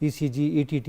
ECG, ETT,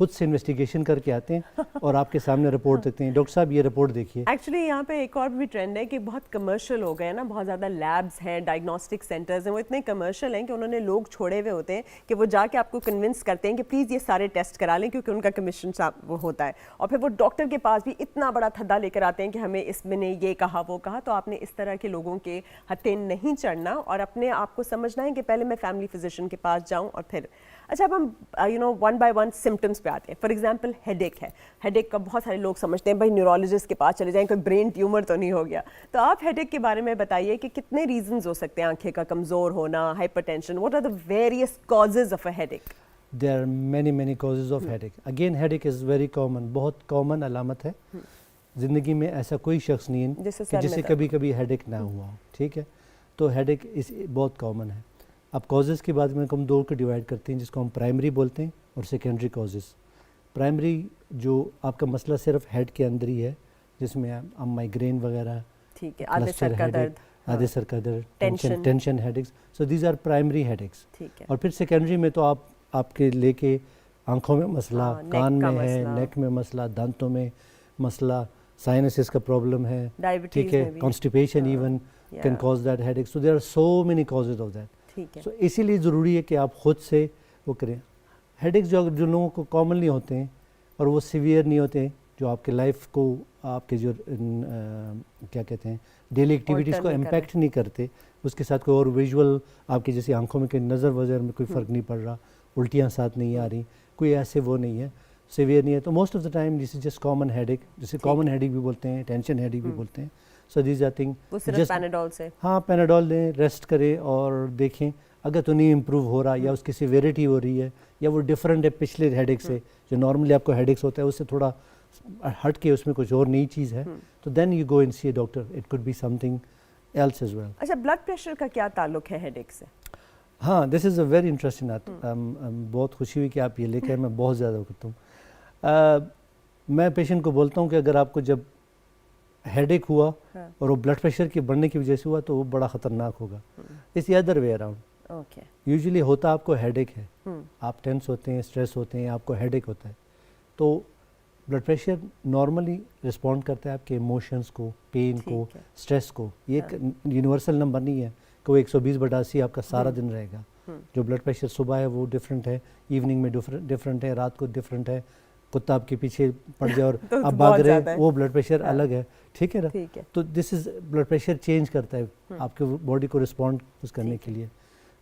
خود سے investigation کر کے آتے ہیں اور آپ کے سامنے رپورٹ دیتے ہیں ڈاکٹر صاحب یہ رپورٹ دیکھیے. ایکچولی یہاں پہ ایک اور بھی ٹرینڈ ہے کہ بہت کمرشل ہو گئے ہیں نا, بہت زیادہ لیبز ہیں, ڈائگنوسٹک سینٹرز ہیں, وہ اتنے کمرشل ہیں کہ انہوں نے لوگ چھوڑے ہوئے ہوتے ہیں کہ وہ جا کے آپ کو کنونس کرتے ہیں کہ پلیز یہ سارے ٹیسٹ کرا لیں کیونکہ ان کا کمیشن وہ ہوتا ہے, اور پھر وہ ڈاکٹر کے پاس بھی اتنا بڑا تھدا لے کر آتے ہیں کہ ہمیں اس میں نے یہ کہا وہ کہا. تو آپ نے اس طرح کے لوگوں کے ہتھے نہیں چڑھنا اور اپنے آپ کو سمجھنا ہے کہ پہلے میں فیملی فزیشین کے پاس جاؤں اور پھر. اچھا اب ہم ون بائی ون سمٹمس پہ آتے ہیں. فار ایگزامپل ہیڈ ایک ہے, ہیڈ ایک کا بہت سارے لوگ سمجھتے ہیں بھائی نیورولوجسٹ کے پاس چلے جائیں, کوئی برین ٹیومر تو نہیں ہو گیا. تو آپ ہیڈ ایک کے بارے میں بتائیے کہ کتنے ریزنز ہو سکتے ہیں, آنکھیں کا کمزور ہونا, hypertension, what are the various causes of a headache? There are many causes of headache. Again, headache is very common, بہت common علامت ہے. زندگی میں ایسا کوئی شخص نہیں ہے کہ جسے کبھی کبھی ہیڈیک نہ ہوا ہو, ٹھیک ہے. تو ہیڈیک بہت کامن ہے. اب کازز کے بعد میں ہم دو کو ڈیوائڈ کرتے ہیں جس کو ہم پرائمری بولتے ہیں اور سیکنڈری کازز. پرائمری جو آپ کا مسئلہ صرف ہیڈ کے اندر ہی ہے, جس میں ہم مائیگرین وغیرہ, ٹھیک ہے, آدھے سر کا درد, آدھے سر کا درد, tension headaches. So these are primary headaches. اور پھر سیکنڈری میں تو آپ کے لے کے آنکھوں میں مسئلہ, کان میں ہے, نیک میں مسئلہ, دانتوں میں مسئلہ, سائنسز کا پرابلم ہے, ٹھیک ہے, constipation even can cause that headache. So there are so many causes of that. So اسی لیے ضروری ہے کہ آپ خود سے وہ کریں. ہیڈیکس جو لوگوں کو کامنلی ہوتے ہیں اور وہ سیویئر نہیں ہوتے ہیں, جو آپ کے لائف کو, آپ کے جو کیا کہتے ہیں ڈیلی ایکٹیویٹیز کو امپیکٹ نہیں کرتے, اس کے ساتھ کوئی اور ویژول آپ کی جیسے آنکھوں میں کوئی نظر وغیرہ میں کوئی فرق نہیں پڑ رہا, الٹیاں ساتھ نہیں آ رہی, کوئی ایسے وہ نہیں ہے, سیویئر نہیں ہے, تو most of the time this is just common headache, جسے کامن ہیڈیک بھی بولتے ہیں, ٹینشن ہیڈیک بھی بولتے ہیں. So these are thing just Panadol سے, ہاں پیناڈول دیں, ریسٹ کریں اور دیکھیں اگر تو نہیں امپروو ہو رہا یا اس کی سیویریٹی ہو رہی ہے یا وہ ڈفرینٹ ہے پچھلے ہیڈیک سے, جو نارملی آپ کو ہیڈیکس ہوتا ہے اس سے تھوڑا ہٹ کے اس میں کچھ اور نئی چیز ہے, تو then you go and see a doctor. It could be something else as well. اچھا بلڈ پریشر کا کیا تعلق ہے ہیڈیک سے؟ ہاں دس از اے ویری انٹرسٹنگ. بہت خوشی ہوئی کہ آپ یہ لے کر, میں بہت زیادہ کرتا ہوں. میں پیشنٹ کو بولتا ہوں کہ اگر آپ کو جب ہیڈیک ہوا اور وہ بلڈ پریشر کے بڑھنے کی وجہ سے ہوا تو وہ بڑا خطرناک ہوگا. It's other way around. Usually ہوتا آپ کو ہیڈیک ہے, آپ ٹینس ہوتے ہیں, اسٹریس ہوتے ہیں, آپ کو ہیڈیک ہوتا ہے, تو بلڈ پریشر نارملی رسپونڈ کرتا ہے آپ کے ایموشنس کو, پین کو, اسٹریس کو. یہ ایک یونیورسل نمبر نہیں ہے کہ وہ 120/80 آپ کا سارا دن رہے گا. جو بلڈ پریشر صبح ہے وہ ڈفرینٹ ہے, ایوننگ میں ڈفرینٹ ہے, رات کو ڈفرینٹ ہے, کتا آپ کے پیچھے پڑ جائے اور آپ بھاگ رہے, وہ بلڈ پریشر الگ ہے, ٹھیک ہے نا. تو this is blood pressure change کرتا ہے آپ کے باڈی کو رسپونڈ کرنے کے لیے.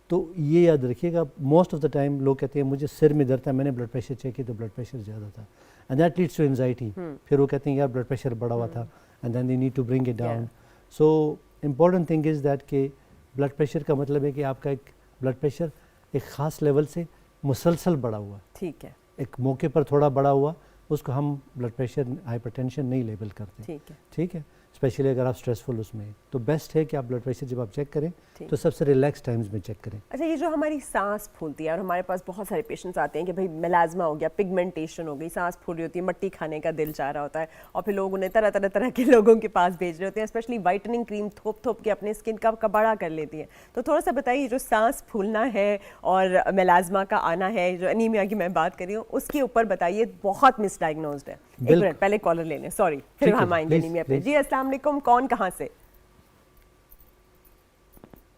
تو یہ یاد رکھیے گا, موسٹ آف دا ٹائم لوگ کہتے ہیں مجھے سر میں درد تھا, میں نے بلڈ پریشر چیک کیا تو بلڈ پریشر زیادہ تھا, and that leads to anxiety. پھر وہ کہتے ہیں یار بلڈ پریشر بڑھا ہوا تھا, and then they need to bring it down. So important thing is that کہ بلڈ پریشر کا مطلب ہے کہ آپ کا ایک بلڈ پریشر ایک خاص لیول سے مسلسل بڑھا ہوا, ٹھیک ہے, ایک موقع پر تھوڑا بڑھا ہوا, اس کو ہم بلڈ پریشر ہائپر ٹینشن نہیں لیبل کرتے, ٹھیک ہے. اسپیشلی اگر آپ اسٹریسفل اس میں, تو بیسٹ ہے کہ آپ بلڈ پریشر جب آپ چیک کریں تو سب سے ریلیکس ٹائمز میں چیک کریں. اچھا یہ جو ہماری سانس پھولتی ہے, اور ہمارے پاس بہت سارے پیشنٹس آتے ہیں کہ بھائی میلازما ہو گیا, پگمنٹیشن ہو گئی, سانس پھول رہی ہوتی ہے, مٹی کھانے کا دل چاہ رہا ہوتا ہے, اور پھر لوگ انہیں طرح کے لوگوں کے پاس بھیج رہے ہوتے ہیں, اسپیشلی وائٹننگ کریم تھوپ کے اپنے اسکن کا کباڑا کر لیتی ہے. تو تھوڑا سا بتائیے جو سانس پھولنا ہے اور میلازما کا آنا ہے, جو انیمیا کی میں بات کر رہی ہوں, اس کے اوپر بتائیے, بہت مس ڈائگنوزڈ ہے. ایک منٹ پہلے کالر لے لیں, سوری, پھر ہم آئیں گے انیمیا پہ. جی السلام علیکم, کون کہاں سے,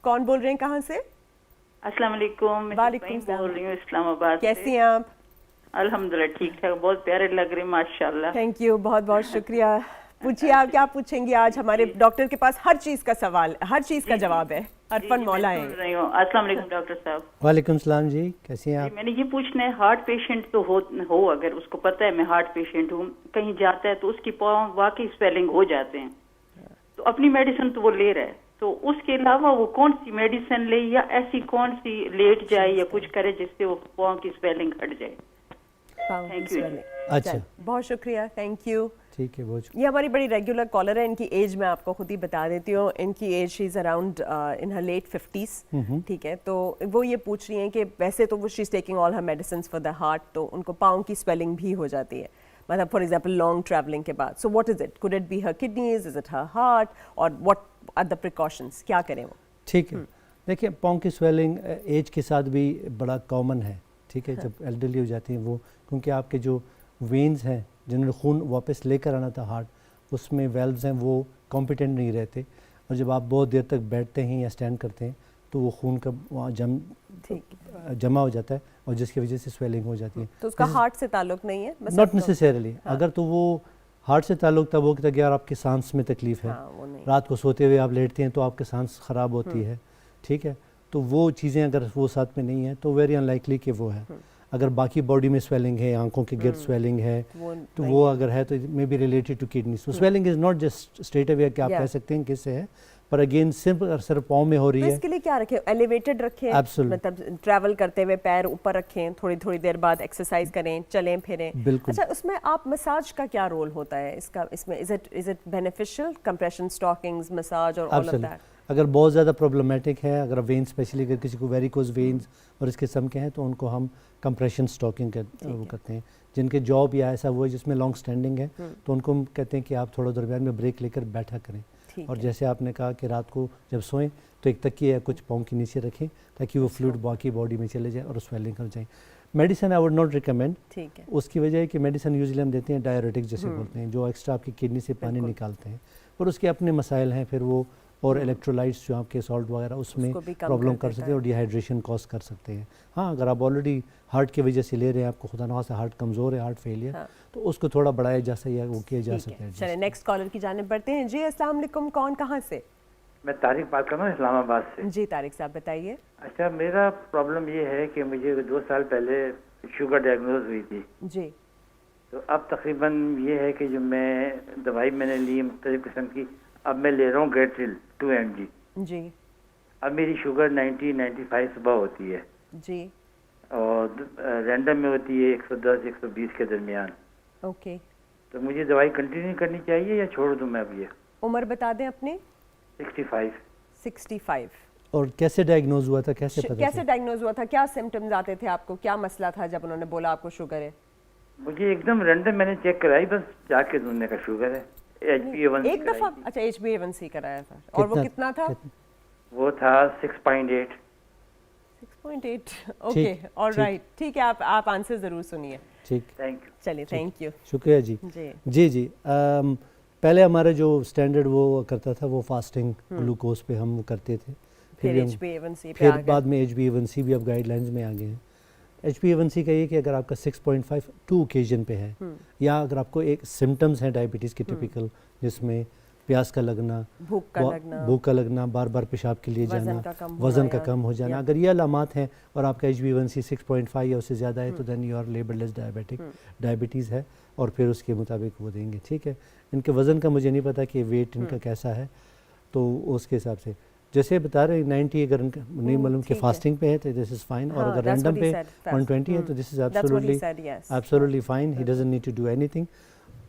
کون بول رہے ہیں, کہاں سے؟ السلام علیکم. وعلیکم السلام, بول رہی ہوں اسلام آباد سے. کیسی ہیں آپ؟ الحمدللہ ٹھیک ٹھاک, بہت پیارے لگ رہے ہیں ماشاءاللہ. تھینک یو, بہت بہت شکریہ. پوچھیے آپ کیا پوچھیں گی آج. ہمارے ڈاکٹر کے پاس ہر چیز کا سوال, ہر چیز کا جواب ہے. عرفان مولا ہے. السلام علیکم ڈاکٹر صاحب. وعلیکم السلام جی, کیسی ہیں آپ؟ میں نے یہ پوچھنا ہے, ہارٹ پیشنٹ تو ہو اگر اس کو پتہ ہے میں ہارٹ پیشنٹ ہوں, کہیں جاتا ہے تو اس کی پاؤں واقعی سویلنگ ہو جاتے ہیں, تو اپنی میڈیسن تو وہ لے رہا ہے, تو اس کے علاوہ وہ کون سی میڈیسن لے یا ایسی کون سی لیٹ جائے یا کچھ کرے جس سے وہ پاؤں کی سویلنگ ہٹ جائے؟ اچھا بہت شکریہ, تھینک یو. ٹھیک ہے, بہت یہ ہماری بڑی ریگولر کالر ہے. ان کی ایج میں آپ کو خود ہی بتا دیتی ہوں, ان کی age she is around in her late 50s, ٹھیک ہے. تو وہ یہ پوچھ رہی ہیں کہ ویسے تو وہ she is taking all her medicines for the heart, تو ان کو پاؤں کی سویلنگ بھی ہو جاتی ہے, مطلب فار ایگزامپل لانگ ٹریولنگ کے بعد. So what is it, could it be her kidneys, is it her heart, اور واٹ آر دا پریکاشنس, کیا کریں وہ؟ ٹھیک ہے. دیکھیں پاؤں کی سویلنگ ایج کے ساتھ بھی بڑا کامن ہے, ٹھیک ہے. جب ایلڈرلی ہو جاتے ہیں وہ, کیونکہ آپ کے جو وینز ہیں جنہوں نے خون واپس لے کر آنا تھا ہارٹ, اس میں ویلوز ہیں وہ کمپیٹنٹ نہیں رہتے, اور جب آپ بہت دیر تک بیٹھتے ہیں یا اسٹینڈ کرتے ہیں تو وہ خون کا وہاں جمع ہو جاتا ہے, اور جس کی وجہ سے سویلنگ ہو جاتی ہے. تو اس کا ہارٹ سے تعلق نہیں ہے؟ ناٹ نیسیسریلی. اگر تو وہ ہارٹ سے تعلق تھا, وہ کہتا کہ یار آپ کی سانس میں تکلیف ہے, رات کو سوتے ہوئے آپ لیٹتے ہیں تو آپ کی سانس خراب ہوتی ہے, ٹھیک ہے, تو وہ چیزیں اگر وہ ساتھ میں نہیں ہیں تو ویری ان لائکلی کہ وہ ہے. اگر باقی باڈی میں سویلنگ ہے, آنکھوں کے گرد سویلنگ ہے, تو وہ اگر ہے تو مے be related to kidney. So swelling is not just straight away کہ آپ کہہ سکتے ہیں کس سے ہے, پر اگین صرف پاؤں میں ہو رہی ہے. اس کے لیے کیا رکھیں؟ ایلیویٹڈ رکھیں, مطلب ٹریول کرتے ہوئے پیر اوپر رکھیں, تھوڑی دیر بعد ایکسرسائز کریں, چلیں پھریں. اچھا, اس میں آپ مساج کا کیا رول ہوتا ہے اس میں؟ Is it beneficial compression stockings massage اور آل آف دیٹ؟ اگر بہت زیادہ پرابلمٹک ہے, اگر وین اسپیشلی اگر کسی کو ویریکوز وینز اور اس قسم کے ہیں تو ان کو ہم کمپریشن اسٹاکنگ وہ کرتے ہیں. جن کے جاب یا ایسا وہ ہے جس میں لانگ اسٹینڈنگ ہے تو ان کو ہم کہتے ہیں کہ آپ تھوڑا درمیان میں بریک لے کر بیٹھا کریں. اور جیسے آپ نے کہا کہ رات کو جب سوئیں تو ایک تکیہ یا کچھ پاؤں کے نیچے رکھیں تاکہ وہ فلوئڈ باقی باڈی میں چلے جائے اور سویلنگ کر جائیں. Medicine I would not recommend. اس کی وجہ ہے کہ میڈیسن یوزلی ہم دیتے ہیں ڈائیوریٹک جیسے بولتے ہیں, جو ایکسٹرا آپ کی کڈنی سے پانی نکالتے ہیں, اور اس کے اپنے مسائل ہیں پھر وہ, اور الیکٹرولائٹس جو آپ کے سالٹ وغیرہ اس میں پرابلم کر سکتے ہیں اور ڈی ہائیڈریشن کاز کر سکتے ہیں. ہاں, اگر آپ آلریڈی ہارٹ کی وجہ سے لے رہے ہیں, آپ کو خدا نخواستہ ہارٹ کمزور ہے, ہارٹ فیلئر, تو اس کو تھوڑا بڑھایا جا سکتا ہے یا وہ کیا جا سکتا ہے. چلیں نیکسٹ کالر کی جانب بڑھتے ہیں. جی السلام علیکم, کون کہاں سے؟ میں طارق بات کر رہا ہوں اسلام آباد سے. جی طارق صاحب بتائیے. اچھا, میرا پرابلم یہ ہے کہ مجھے 2 سال پہلے شوگر ڈائگنوز ہوئی تھی. جی. تو اب تقریباً یہ ہے کہ جو میں دوائی میں نے لی مختلف قسم کی, اب میں لے رہا ہوں گیٹرل 2 mg. جی. اب میری شوگر 90-95 صبح ہوتی ہے. جی. اور رینڈم میں ہوتی ہے 110-120 کے درمیان. اوکے. تو مجھے دوائی کنٹینیو کرنی چاہیے یا چھوڑ دوں میں اب یہ؟ عمر بتا دیں اپنے. 65. اور کیسے ڈائگنوز ہوا تھا, کیسے ڈائگنوز ہوا تھا, کیا سمٹمز آتے تھے آپ کو, کیا مسئلہ تھا جب انہوں نے بولا آپ کو شوگر ہے؟ مجھے ایک دم رینڈم میں نے چیک کرائی, بس جا کے دھونے کا شوگر ہے. ایک دفعہ. اچھا, HbA1c کرایا تھا, اور وہ کتنا تھا؟ وہ تھا 6.8. 6.8. اوکے, آل رائٹ, ٹھیک ہے, آپ آنسر ضرور سنیے. ٹھیک, تھینک یو. چلیے, تھینک یو, شکریہ. جی جی پہلے ہمارا جو اسٹینڈرڈ وہ کرتا تھا وہ فاسٹنگ گلوکوز پہ ہم کرتے تھے, پھر بعد میں HbA1c بھی اب گائیڈ لائنز میں آ گئے ہیں. HbA1c کا یہ کہ اگر آپ کا 6.5 2 اوکیزن پہ ہے, یا اگر آپ کو ایک سمٹمز ہیں ڈائبٹیز کے ٹپیکل, جس میں پیاس کا لگنا, بھوک کا لگنا, بار بار پیشاب کے لیے جانا, وزن کا کم ہو جانا, اگر یہ علامات ہیں اور آپ کا HbA1c 6.5 یا اس سے زیادہ ہے تو then you are labelled as diabetes ہے, اور پھر اس کے مطابق وہ دیں گے. ٹھیک ہے, ان کے وزن کا مجھے نہیں پتا کہ ویٹ ان کا کیسا ہے, تو اس کے حساب سے جیسے بتا رہے 90 اگر ان کا نہیں معلوم کہ فاسٹنگ پہ ہے تو دس از فائن, اور اگر رینڈم پہ 120 ہے تو this is absolutely fine. He doesn't need to do اینی تھنگ.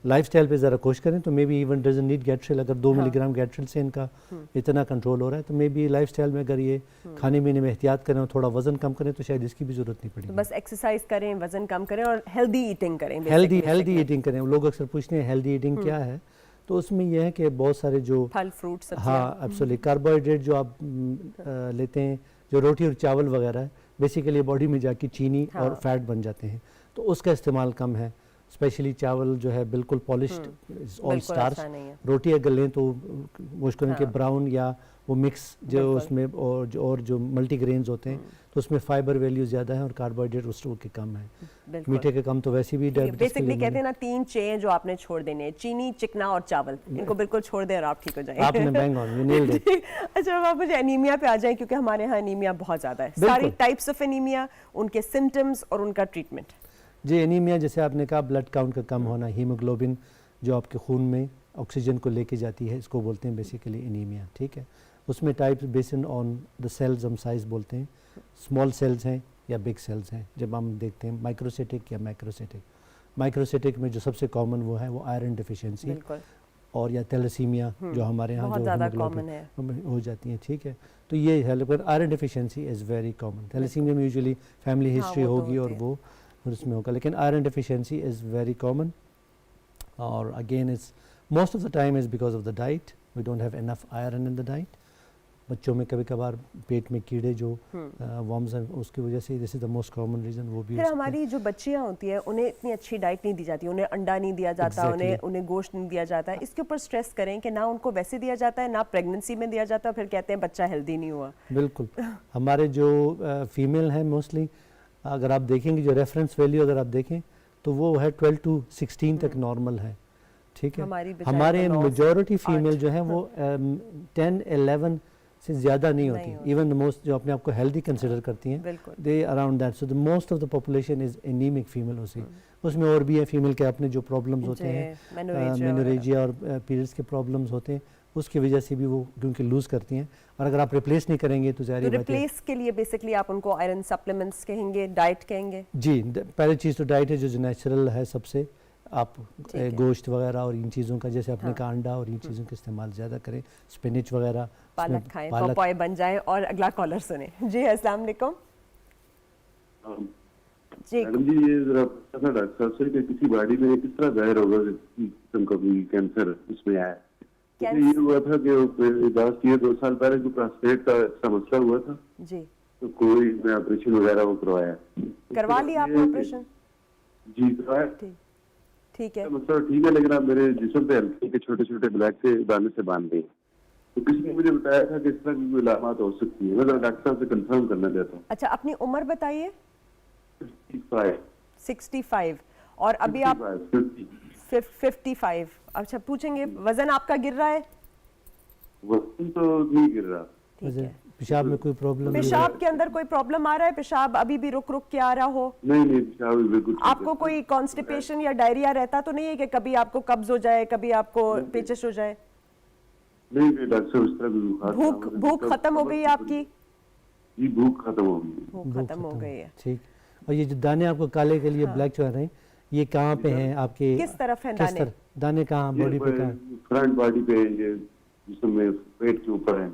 لائف اسٹائل پہ ذرا کوشش کریں تو may be even doesn't need Getryl. اگر 2 ملی گرام گیٹرل سے ان کا اتنا کنٹرول ہو رہا ہے تو مے بی لائف اسٹائل میں اگر یہ کھانے پینے میں احتیاط کریں اور تھوڑا وزن کم کریں تو شاید اس کی بھی ضرورت نہیں پڑے گی. بس ایکسرسائز کریں, وزن کم کریں, اور ہیلدی ایٹنگ کریں. ہیلدی ایٹنگ کریں. لوگ اکثر پوچھتے ہیں ہیلدی ایٹنگ کیا ہے, تو اس میں یہ ہے کہ بہت سارے جو پھل فروٹ سبزیاں, ہاں ایبسولوٹلی کاربوہائیڈریٹ جو آپ لیتے ہیں, جو روٹی اور چاول وغیرہ ہے, بیسیکلی باڈی میں جا کے چینی اور فیٹ بن جاتے ہیں, تو اس کا استعمال کم ہے. اسپیشلی چاول جو ہے بالکل پالشڈ آل اسٹارچ. روٹی اگر لیں تو کوشش کریں کہ براؤن یا وہ مکس جو اس میں اور جو ملٹی گرینز ہوتے ہیں تو اس میں فائبر ویلیو زیادہ ہے اور کاربوہائیڈریٹ اس کے کم ہے. میٹھے کے کم تو ویسے بھی بیسکلی کہتے ہیں نا 3 چیزیں جو آپ نے چھوڑ دینے, چینی, چکنا اور چاول, ان کو بالکل چھوڑ دیں اور آپ ٹھیک ہو جائیں. آپ نے being on, you nailed it. اچھا, اب آپ مجھے انیمیا پہ آ جائیں, کیونکہ ہمارے ہاں انیمیا بہت زیادہ ہے. ساری ٹائپس آف انیمیا, ان کے سمٹمز اور ان کا ٹریٹمنٹ. جی, انیمیا جیسے آپ نے کہا بلڈ کاؤنٹ کا کم ہونا, ہیموگلوبن جو آپ کے خون میں آکسیجن کو لے کے جاتی ہے, اس کو بولتے ہیں بیسیکلی انیمیا. ٹھیک ہے, اس میں ٹائپس بیسن آن دا سیلز ہم سائز بولتے ہیں, اسمال سیلز ہیں یا بگ سیلز ہیں. جب ہم دیکھتے ہیں مائکروسیٹک یا میکروسیٹک, مائکروسیٹک میں جو سب سے کامن وہ ہے وہ آئرن ڈیفیشنسی اور یا تیلیسیمیا جو ہمارے ہاں جو ہیموگلوبن ہو جاتی ہیں. ٹھیک ہے, تو یہ ہے, لیکن iron deficiency is very common. Thalassemia میں یوزلی فیملی ہسٹری ہوگی اور وہ اس میں ہوگا, لیکن iron deficiency is very common. اور again is most of the time is because of the diet. We don't have enough iron in the diet. بچوں میں کبھی کبھار پیٹ میں کیڑے جو وارمز ہیں اس کی وجہ سے دس از دا موسٹ کامن ریزن وہ بھی. پھر ہماری جو بچیاں ہوتی ہیں انہیں اتنی اچھی ڈائٹ نہیں دی جاتی, انہیں انڈا نہیں دیا جاتا, انہیں گوشت نہیں دیا جاتا. اس کے اوپر سٹریس کریں کہ نہ ان کو ویسے دیا جاتا ہے نہ پریگننسی میں دیا جاتا, پھر کہتے ہیں بچہ ہیلدی نہیں ہوا. بالکل. ہمارے جو فیمیل ہیں موسٹلی اگر آپ دیکھیں گے جو ریفرنس ویلیو اگر آپ دیکھیں تو وہ ہے 12 to 16 تک نارمل ہے. ٹھیک ہے, ہمارے میجورٹی فیمیل جو ہیں وہ 10 11 سے زیادہ نہیں ہوتی. ایون موسٹ جو اپنے آپ کو ہیلدی کنسیڈر کرتی ہیں they around that. So the most of the population is anaemic female. اس میں اور بھی ہے فیمیل کے اپنے جو پرابلمز ہوتے ہیں, مینوریجیا اور پیریڈس کے پرابلمز ہوتے ہیں, اس کی وجہ سے بھی وہ کیونکہ لوز کرتی ہیں. اور اگر آپ ریپلیس نہیں کریں گے تو ظاہر بات ہے ریپلیس کے لیے بیسکلی آپ ان کو آئرن سپلیمنٹس کہیں گے, ڈائٹ کہیں گے. جی, پہلی چیز تو ڈائٹ ہے جو نیچرل ہے سب سے. آپ گوشت وغیرہ اور ان چیزوں کا جیسے اپنے کا انڈا اور ان چیزوں کا استعمال زیادہ کریں, اسپینچ وغیرہ, پالک کھائیں, پپائے بن جائیں. اور اگلا کالر سنیں. جی السلام علیکم. جی میڈم جی, یہ ذرا پوچھنا ڈاکٹر صاحب سے کہ کسی باڈی میں کس طرح ظاہر ہوگا قسم کا کوئی کینسر اس میں آیا. یہ ہوا تھا کہ لاسٹ ایئر 2 سال پہلے جو پراسٹیٹ کا مسئلہ ہوا تھا جی, تو کوئی میں آپریشن وغیرہ وہ کروایا. کروا لیا آپ آپریشن؟ جی کروایا. ٹھیک ہے, مسئلہ ٹھیک ہے, لیکن آپ میرے جسم پہ ہلکے کے چھوٹے چھوٹے بلیک سے دانے سے باندھ گئے. تو کسی نے مجھے بتایا تھا کہ اس طرح کی علامات ہو سکتی ہیں. میں ڈاکٹر صاحب سے کنفرم کرنا چاہتا ہوں. اچھا اپنی عمر بتائیے. 65. اور ابھی آپ 55. اچھا پوچھیں گے وزن آپ کا گر رہا ہے؟ وزن تو نہیں گر رہا. ٹھیک ہے, پیشاب میں کوئی پرابلم, پیشاب کے اندر کوئی پرابلم آ رہا ہے؟ پیشاب ابھی بھی رک رک کے آ رہا ہو؟ نہیں پیشاب بالکل. آپ کو کوئی کانسٹیپیشن یا ڈائریا رہتا تو نہیں ہے کہ کبھی آپ کو قبض ہو جائے, کبھی آپ کو پیچش ہو جائے؟ نہیں ڈاکٹر صاحب اس طرح بھوک ختم ہو گئی آپ کی؟ جی بھوک ختم ہو گئی. بھوک ختم ہو گئی ہے. ٹھیک. اور یہ جو دانے آپ کو کالے کے لیے بلیک جو آ رہے ہیں یہ کہاں پہ ہیں آپ کے؟ کس طرف ہیں دانے؟ دانے کہاں باڈی پہ؟ کہاں فرنٹ باڈی پہ, یہ جسم میں پیٹ کے اوپر ہیں,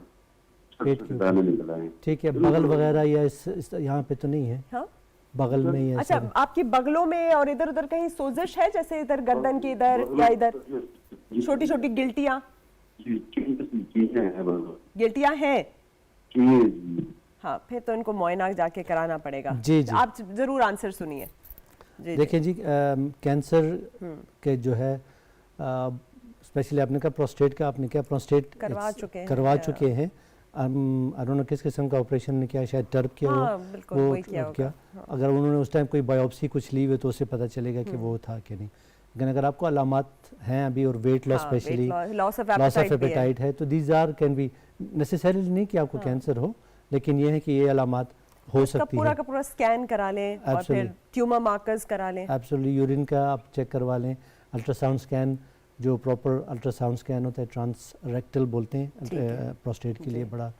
پیٹ کے دانے نکل آئے ہیں. ٹھیک ہے, بغل وغیرہ یا یہاں پہ تو نہیں ہے؟ ہاں بغل میں ہی ہے. اچھا آپ کی بغلوں میں اور ادھر ادھر کہیں سوزش ہے جیسے ادھر گردن کی ادھر یا ادھر چھوٹی چھوٹی گلٹیاں؟ گلٹیاں ہیں. ہاں پھر تو ان کو معائنہ جا کے کرانا پڑے گا. جی آپ ضرور آنسر سنیے. دیکھیں جی, کینسر کے جو ہے اسپیشلی آپ نے کہا پروسٹیٹ کا, آپ نے کیا پروسٹیٹ کروا چکے ہیں. کس قسم کا آپریشن نے کیا, شاید ٹرپ کیا وہ کیا. اگر انہوں نے اس ٹائم کوئی بایوپسی کچھ لی ہوئی تو اسے پتہ چلے گا کہ وہ تھا کہ نہیں. لیکن اگر آپ کو علامات ہیں ابھی اور weight loss especially loss of appetite ہے تو these are can be necessarily نہیں کہ آپ کو کینسر ہو, لیکن یہ ہے کہ یہ علامات ہو سکتی ہے. پورا کا پورا سکین کرا لیں اور پھر ٹیومر مارکرز کرا لیں. ایبسولوٹلی, یورین کا آپ چیک کروا لیں. الٹرا ساؤنڈ سکین جو پراپر الٹرا ساؤنڈ سکین ہوتا ہے, ٹرانس ریکٹل بولتے ہیں پروسٹیٹ کے لیے, بڑا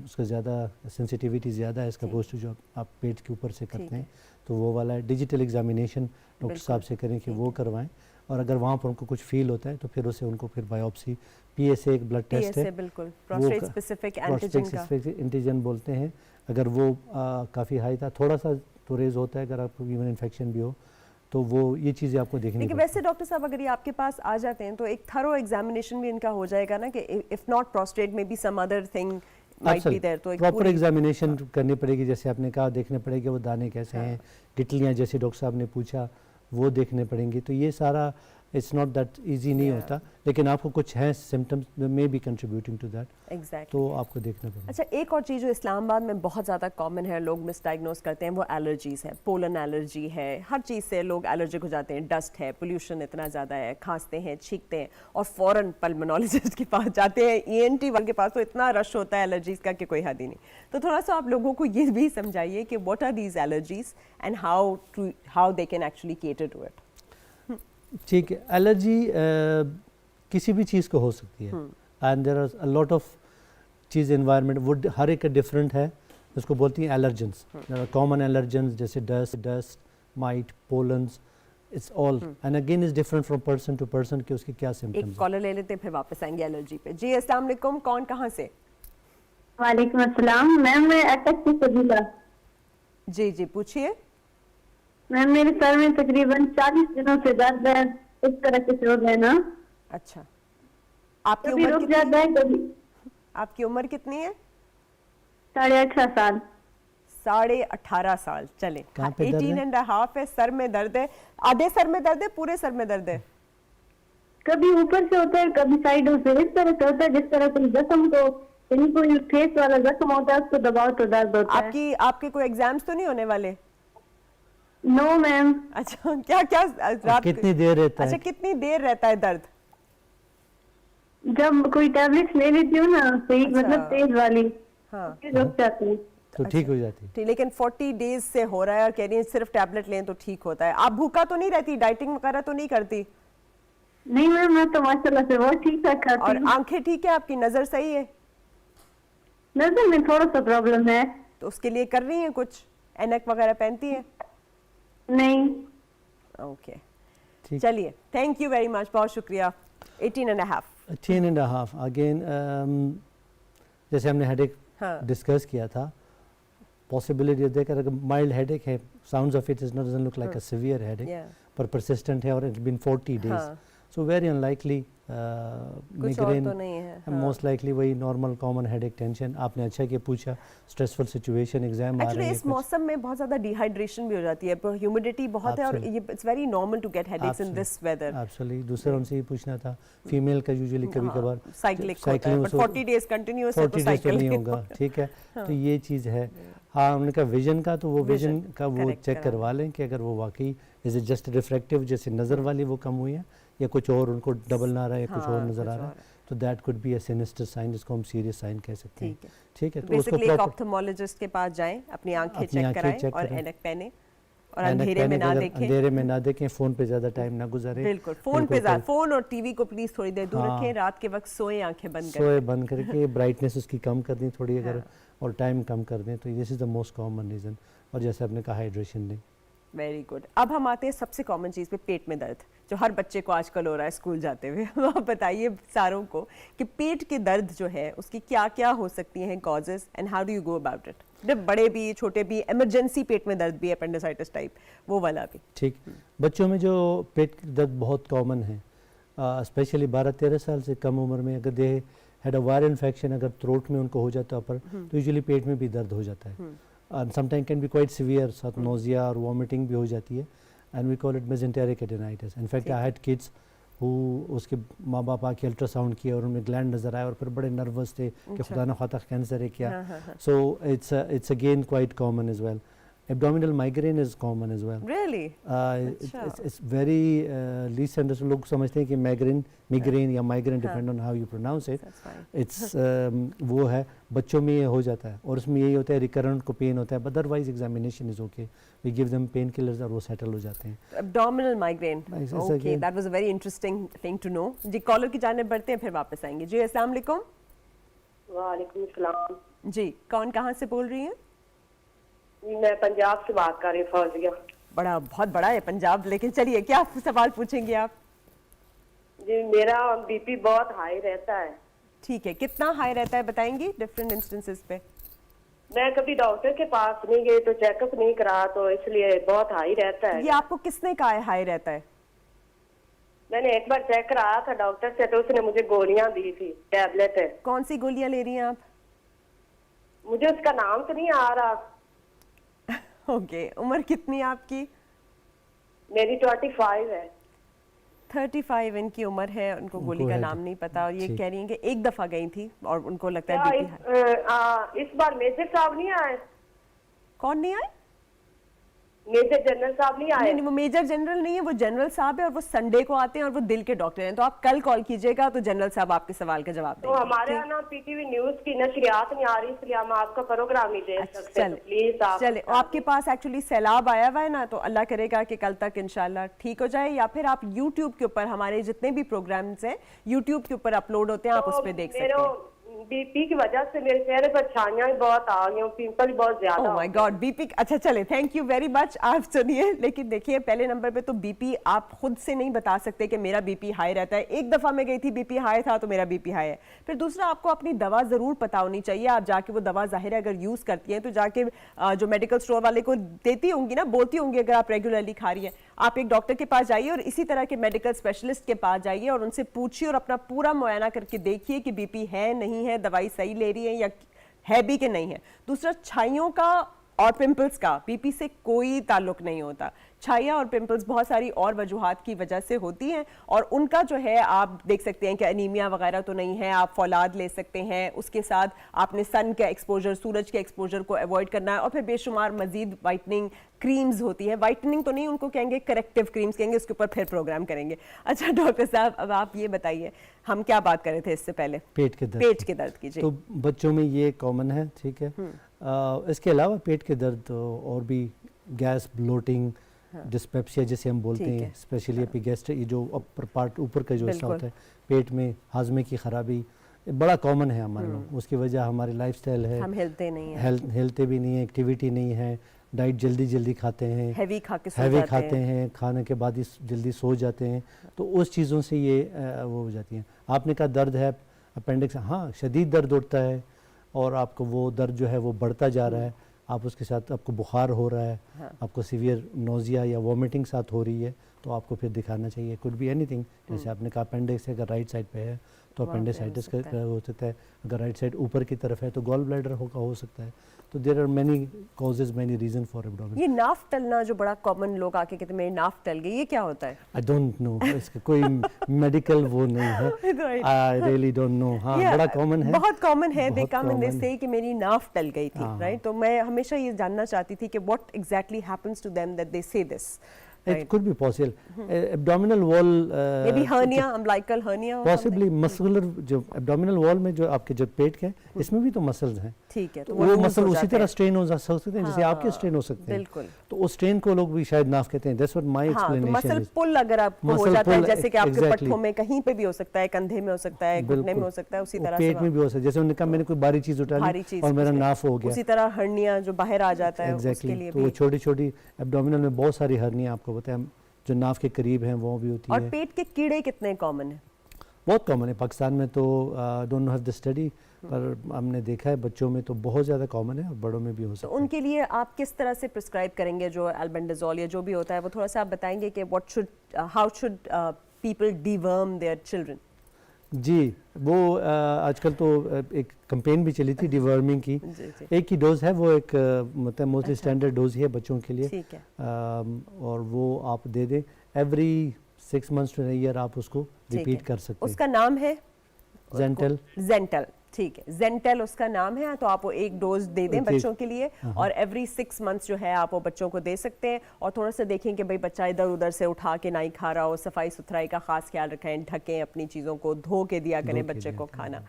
اس کا زیادہ سینسیٹیوٹی زیادہ ہے اس کا گوشت جو آپ پیٹ کے اوپر سے کرتے ہیں, تو وہ والا ہے. ڈیجیٹل ایگزامینیشن ڈاکٹر صاحب سے کریں کہ وہ کروائیں, اور اگر وہاں پر ان کو کچھ فیل ہوتا ہے تو پھر اسے ان کو پھر بایوپسی, پی ایس اے ایک بلڈ ٹیسٹ ہے, بالکل پروسٹیٹ اسپیسیفک اینٹیجن بولتے ہیں. اگر وہ کافی ہائی تھا, تھوڑا سا تو ریز ہوتا ہے, اگر آپ کو ایون انفیکشن بھی ہو تو وہ یہ چیزیں آپ کو دیکھنی لیکن ویسے ڈاکٹر صاحب اگر یہ آپ کے پاس آ جاتے ہیں تو ایک تھرو ایگزامینیشن بھی ان کا ہو جائے گا نا کہ اف ناٹ پروسٹیٹ میں be some other thing might be there, تو ایک پراپر ایگزامینیشن کرنی پڑے گی. جیسے آپ نے کہا دیکھنے پڑے گی وہ دانے کیسے ہیں, گٹلیاں جیسے ڈاکٹر صاحب نے پوچھا وہ دیکھنے پڑیں گی. تو یہ سارا اٹس ناٹ دیٹ ایزی نہیں ہوتا, لیکن آپ کو کچھ ہیں سمٹمس میں بی کنٹریبیوٹنگ ٹو دیٹ, تو آپ کو دیکھنا پڑے. اچھا ایک اور چیز جو اسلام آباد میں بہت زیادہ کامن ہے, لوگ مس ڈائگنوز کرتے ہیں, وہ الرجیز ہے. پولن الرجی ہے, ہر چیز سے لوگ الرجک ہو جاتے ہیں. ڈسٹ ہے, پولیوشن اتنا زیادہ ہے, کھانستے ہیں, چھینکتے ہیں اور فوراً پلمونالوجسٹ کے پاس جاتے ہیں. ای این ٹی والے کے پاس تو اتنا رش ہوتا ہے الرجیز کا کہ کوئی حد ہی نہیں. تو تھوڑا سا آپ لوگوں کو یہ بھی سمجھائیے کہ what are these allergies and how they can actually cater to it. ٹھیک ہے, الرجی کسی بھی چیز کو ہو سکتی ہے, and there are lot of چیز انوائرمنٹ, وڈ ہر ایک ڈفرینٹ ہے, اس کو بولتی ہیں الرجنس. کامن الرجنس جیسے dust, mite, pollens, it's all and again is different from person to person کہ اس کے کیا سمپٹمز. ایک کالر لے لیتے ہیں پھر واپس آئیں گے الرجی پہ. جی السلام علیکم, کون کہاں سے؟ وعلیکم السلام میم, میں اٹک سے سبیلا. جی جی پوچھیے. میم میرے سر میں تقریباً 40 دنوں سے درد ہے, اس طرح کے شوق ہے نا. اچھا آپ کی کبھی عمر رک جاتا ہے, آپ کی عمر کتنی ہے؟ 18.5 سال. 18.5 سال. چلیں, کہاں پہ درد ہے؟ 18.5 ہے. سر میں درد ہے, آدھے سر میں درد ہے, پورے سر میں درد ہے؟ کبھی اوپر سے ہوتا ہے, کبھی سائڈوں سے. اس طرح سے ہوتا ہے جس طرح کوئی زخم کو, یعنی کوئی فیس والا زخم ہوتا ہے اس کو دباؤ تو درد ہوتا ہے. آپ کے کوئی ایگزامز تو نہیں ہونے والے؟ نو میم. اچھا, کیا رات کتنی دیر رہتا ہے؟ اچھا, کتنی دیر رہتا ہے درد؟ جب کوئی ٹیبلٹس لے لیتی ہوں نا صحیح, مطلب تیز والی, ہاں پھر رک جاتی ہوں. تو ٹھیک ہو جاتی. ٹھیک, لیکن 40 ڈیز سے ہو رہا ہے اور کہہ رہی ہیں صرف ٹیبلٹ لیں تو ٹھیک ہوتا ہے. آپ بھوکا تو نہیں رہتی, ڈائٹنگ وغیرہ تو نہیں کرتی؟ نہیں میم, میں تو ماشاءاللہ سے بہت ٹھیک ٹھاک کھاتی اور ہوں. آنکھیں ٹھیک ہے آپ کی؟ نظر صحیح ہے؟ نظر میں تھوڑا سا پرابلم ہے. تو اس کے لیے کر رہی ہیں کچھ, اینک وغیرہ پہنتی ہیں؟ نہیں. اوکے, ٹھیک. چلیے, تھینک یو ویری مچ, بہت شکریہ. 18.5. 18.5 اگین, جیسے ہم نے ہیڈ ایک ہاں ڈسکس کیا تھا, پاسبلٹی دیکھ اگر مائلڈ ہیڈ ایک ہے, sounds of it doesn't look like a severe headache, پر پرسسٹنٹ ہے اور it's been 40 days, so very unlikely migraine, most likely وہی normal common headache tension. آپ نے اچھا کہ پوچھا, اسٹریسفل سچویشن, ایگزام آ رہے ایکچولی ہیں, اس موسم میں بہت زیادہ ڈی ہائیڈریشن بھی ہو جاتی ہے, ہیومیڈیٹی بہت ہے, اور یہ it's very normal to get headaches in this weather. Absolutely. دوسرا ان سے یہ پوچھنا تھا, فیمیل کا یوزلی کبھی کبھار سائیکلک ہوتا ہے, بٹ 40 ڈیز کنٹینیوس ہے تو 40 ڈیز تو نہیں ہوگا, ٹھیک ہے. تو یہ چیز ہے. ہاں, ہم نے کہا ویژن کا, تو وہ ویژن کا وہ چیک کروا لیں کہ اگر وہ واقعی از اٹ جسٹ ریفریکٹیو, جیسے نظر والی وہ کم ہوئی ہے, یا کچھ اور ان کو ڈبل نہ رہا ہے, کچھ اور نظر آ رہا ہے, تو that could be a sinister sign, جس کو ہم سیریس سائن کہہ سکتے ہیں. ٹھیک ہے, تو اس کو بیسیکلی ایک آپتھالمولوجسٹ کے پاس جائیں, اپنی آنکھیں چیک کرائیں اور اینک پہنیں, اور اندھیرے میں نہ دیکھیں. اندھیرے میں نہ دیکھیں, فون پہ زیادہ ٹائم نہ گزاریں. بالکل, فون پہ زیادہ, فون اور ٹی وی کو پلیز تھوڑی دیر دور رکھیں. رات کے وقت سوئیں آنکھیں بند کر, سوئے بند کر کے, برائٹنیس اس کی کم کر دیں تھوڑی اگر, اور ٹائم کم کر دیں. تو this is the most common reason. اور جیسے آپ نے کہا ہائیڈریشن دیں. Very good. اب ہم آتے ہیں سب سے کامن چیز پہ, پیٹ میں درد, جو ہر بچے کو آج کل ہو رہا ہے اسکول جاتے ہوئے. آپ بتائیے ساروں کو کہ پیٹ کے درد جو ہے اس کی کیا کیا ہو سکتی ہیں causes, and how do you go about it? بڑے بھی, چھوٹے بھی, ایمرجنسی پیٹ میں درد بھی, اپینڈیسائٹس ٹائپ, وہ والا بھی. ٹھیک. بچوں میں جو پیٹ کے درد بہت کامن ہے, اسپیشلی 12-13 سال سے کم عمر میں, اگر they had a viral infection, اگر تھروٹ میں ان کو ہو جاتا ہے تو یوزلی پیٹ میں بھی درد ہو جاتا ہے. Some time can be quite severe, ساتھ نوزیا اور وامٹنگ بھی ہو جاتی ہے, and we call it mesenteric adenitis. In fact I had kids ہو, اس کے ماں باپ آ کے الٹرا ساؤنڈ کیا اور ان میں گلینڈ نظر آیا, اور پھر بڑے نروس تھے کہ خدا نہ خواستہ کینسر ہے کیا. So it's again quite common as well. Abdominal migraine is common as well. Really? It's very least understood. لوگ سمجھتے ہیں کہ migraine یا migraine depend on how you pronounce it. It's وہ ہے, بچوں میں یہ ہو جاتا ہے, اور اس میں یہی ہوتا ہے ریکرنٹ کو پین ہوتا ہے, but otherwise examination is okay. We give them pain killers اور وہ سیٹل ہو جاتے ہیں. Abdominal migraine. Okay, that was a very interesting thing to know. جی کالر کی جانب بڑھتے ہیں, پھر واپس آئیں گے. جی السلام علیکم. وعلیکم السلام. جی کون کہاں سے بول رہی ہیں؟ میں پنجاب سے بات کر رہی ہوں, فوزیہ. بہت بڑا ہے پنجاب, لیکن چلیے کیا سوال پوچھیں گے آپ؟ جی میرا بی پی بہت ہائی رہتا ہے. ٹھیک ہے, کتنا ہائی رہتا ہے بتائیں گی ڈفرینٹ انسٹنسز پہ؟ میں کبھی ڈاکٹر کے پاس نہیں گئی تو چیک اپ نہیں کرا, تو اس لیے بہت ہائی رہتا ہے. یہ آپ کو کس نے کہا ہے ہائی رہتا ہے؟ میں نے ایک بار چیک کرایا تھا ڈاکٹر سے, تو اس نے مجھے گولیاں دی تھی, ٹیبلٹ ہے. کون سی گولیاں لے رہی ہیں آپ؟ مجھے اس کا نام تو نہیں آ رہا. اوکے, عمر کتنی ہے آپ کی؟ میری 25 ہے. 35 ان کی عمر ہے, ان کو گولی کا نام نہیں پتا, اور یہ کہہ رہی ہیں کہ ایک دفعہ گئی تھی اور ان کو لگتا ہے بی پی. اس بار میجر صاحب نہیں آئے؟ کون نہیں آئے؟ میجر جنرل صاحب نہیں آئے. نہیں, وہ میجر جنرل نہیں ہے, وہ جنرل صاحب ہے, اور وہ سنڈے کو آتے ہیں, اور وہ دل کے ڈاکٹر ہیں. تو آپ کل کال کیجئے گا تو جنرل صاحب آپ کے سوال کا جواب دیں گے. تو ہمارے یہاں پی ٹی وی نیوز کی نشریات نہیں آ رہی, اس لیے ہم آپ کا پروگرام نہیں دیکھ سکتے. پلیز آپ چلے, آپ کے پاس ایکچولی سیلاب آیا ہوا ہے نا, تو اللہ کرے گا کہ کل تک انشاءاللہ ٹھیک ہو جائے, یا پھر آپ یوٹیوب کے اوپر ہمارے جتنے بھی پروگرامز ہیں یوٹیوب کے اوپر اپلوڈ ہوتے ہیں, آپ اس پہ دیکھ سکتے ہیں. بی پی کی وجہ سے میرے چہرے پر چھائیاں بھی بہت آ گئی, پمپل بہت زیادہ. اوہ مائی گاڈ, بی پی. اچھا چلے, تھینک یو ویری مچ. آپ سنیے, لیکن دیکھیے پہلے نمبر پہ تو بی پی آپ خود سے نہیں بتا سکتے کہ میرا بی پی ہائی رہتا ہے. ایک دفعہ میں گئی تھی, بی پی ہائی تھا تو میرا بی پی ہائی ہے. پھر دوسرا, آپ کو اپنی دوا ضرور پتا ہونی چاہیے. آپ جا کے وہ دوا ظاہر ہے اگر یوز کرتی ہیں تو جا کے جو میڈیکل اسٹور والے کو دیتی ہوں گی نا, بولتی ہوں گی اگر آپ ریگولرلی کھا رہی ہیں. آپ ایک ڈاکٹر کے پاس جائیے, اور اسی طرح کے میڈیکل اسپیشلسٹ کے پاس جائیے, اور ان سے پوچھیے اور اپنا پورا معائنہ کر کے دیکھیے کہ بی پی ہے نہیں ہے, ہیں, دوائی صحیح لے رہی ہیں یا ہے بھی کہ نہیں ہے. دوسرا, چھائیوں کا اور پمپلز کا بی پی سے کوئی تعلق نہیں ہوتا. چھائیاں اور پمپلز بہت ساری اور وجوہات کی وجہ سے ہوتی ہیں, اور ان کا جو ہے آپ دیکھ سکتے ہیں کہ انیمیا وغیرہ تو نہیں ہے, آپ فولاد لے سکتے ہیں, اس کے ساتھ آپ نے سن کا ایکسپوجر, سورج کے ایکسپوجر کو ایوائڈ کرنا ہے, اور پھر بے شمار مزید وائٹننگ کریمز ہوتی ہے. وائٹننگ تو نہیں, ان کو کہیں گے کریکٹیو کریمز کہیں گے, اس کے اوپر پھر پروگرام کریں گے. اچھا ڈاکٹر صاحب, اب آپ یہ بتائیے, ہم کیا بات کر رہے تھے اس سے پہلے؟ پیٹ کے درد کی. جی, تو بچوں میں یہ کامن ہے, ٹھیک ہے. اس کے علاوہ پیٹ کے درد اور بھی گیس, بلوٹنگ, ڈسپیپسیا جسے ہم بولتے ہیں, اسپیشلی ایپیگیسٹرک, جو اپر پارٹ اوپر کا جو حصہ ہوتا ہے پیٹ میں, ہاضمے کی خرابی بڑا کامن ہے ہمارے لوگ. اس کی وجہ ہماری لائف سٹائل ہے, ہم ہلتے نہیں ہیں, ہلتے بھی نہیں ہیں, ایکٹیویٹی نہیں ہے, ڈائٹ جلدی کھاتے ہیں, ہیوی کھاتے ہیں, کھانے کے بعد ہی جلدی سو جاتے ہیں. تو اس چیزوں سے یہ وہ ہو جاتی ہیں. آپ نے کہا درد ہے اپینڈکس, ہاں شدید درد اٹھتا ہے, اور آپ کو وہ درد جو ہے وہ بڑھتا جا رہا ہے, آپ اس کے ساتھ آپ کو بخار ہو رہا ہے, آپ کو سیویئر نوزیا یا وومٹنگ ساتھ ہو رہی ہے, تو آپ کو پھر دکھانا چاہیے. کوڈ بی اینی تھنگ, جیسے آپ نے کہا اپینڈکس ہے, اگر رائٹ سائڈ پہ ہے تو اپینڈیسائٹس کا ہو سکتا ہے, اگر رائٹ سائڈ اوپر کی طرف ہے تو گال بلیڈر ہو سکتا ہے. تو there are many causes, many reason for abdomen. یہ ناف ٹلنا جو بڑا کامن, لوگ آ کے کہتے ہیں میری ناف ٹل گئی, یہ کیا ہوتا ہے؟ آئی ڈونٹ نو, اس کا کوئی میڈیکل وہ نہیں ہے, آئی ریئلی ڈونٹ نو. ہاں بڑا کامن ہے, بہت کامن ہے. دے کم اینڈ دے سے کہ میری ناف ٹل گئی تھی, رائٹ. تو میں ہمیشہ یہ جاننا چاہتی تھی کہ what exactly happens to them that they say this. It could be possible. Abdominal wall, maybe hernia, umbilical hernia or possibly muscular, جو abdominal wall میں جو آپ کے جو پیٹ کے اس میں بھی تو مسلز ہیں, ٹھیک ہے, تو وہ مسل اسی طرح اسٹرین ہو سکتے ہیں جیسے آپ کے اسٹرین ہو سکتے ہیں. بالکل, تو اس اسٹرین کو لوگ بھی شاید ناف کہتے ہیں. That's what my explanation is. مسل پل اگر آپ کو ہو جاتا ہے, جیسے کہ آپ کے پٹھوں میں کہیں پہ بھی ہو سکتا ہے, کندھے میں ہو سکتا ہے, گھٹنے میں ہو سکتا ہے, اسی طرح سے پیٹ میں بھی ہو سکتا ہے. جیسے انہوں نے کہا میں نے کوئی بھاری چیز اٹھا لی اور میرا ناف ہو گیا, اسی طرح ہرنیا جو باہر آ جاتا ہے, اس کے لیے تو وہ چھوٹی چھوٹی ایبڈومینل میں بہت ساری ہرنیاں آپ کو پتہ ہے جو ناف کے قریب ہیں وہ بھی ہوتی ہیں. اور پیٹ کے کیڑے کتنے کامن ہیں؟ بہت کامن ہے. پاکستان میں تو ڈونٹ ہیو دا اسٹڈی, پر ہم نے دیکھا ہے بچوں میں تو بہت زیادہ کامن ہے, اور بڑوں میں بھی ہو سکتا ہے. تو ان کے لیے آپ کس طرح سے پرسکرائب کریں گے جو البینڈازول یا جو بھی ہوتا ہے, وہ تھوڑا سا آپ بتائیں گے کہ how should people deworm their children? جی, وہ آج کل تو ایک کمپین بھی چلی تھی ڈیورمنگ کی. ایک ہی ڈوز ہے وہ, ایک مطلب موسٹلی اسٹینڈرڈ ڈوز ہی ہے بچوں کے لیے, اور وہ آپ دے دیں every 6 months to a year, آپ اس کو ریپیٹ کر سکتے ہیں. اس کا نام ہے زینٹل. ٹھیک ہے, زینٹل اس کا نام ہے. تو آپ وہ ایک ڈوز دے دیں بچوں کے لیے, اور ایوری 6 months جو ہے آپ وہ بچوں کو دے سکتے ہیں. اور تھوڑا سا دیکھیں کہ بھائی بچہ ادھر ادھر سے اٹھا کے نہیں کھا رہا ہو, صفائی ستھرائی کا خاص خیال رکھیں, ڈھکیں اپنی چیزوں کو, دھو کے دیا کریں بچے کو کھانا.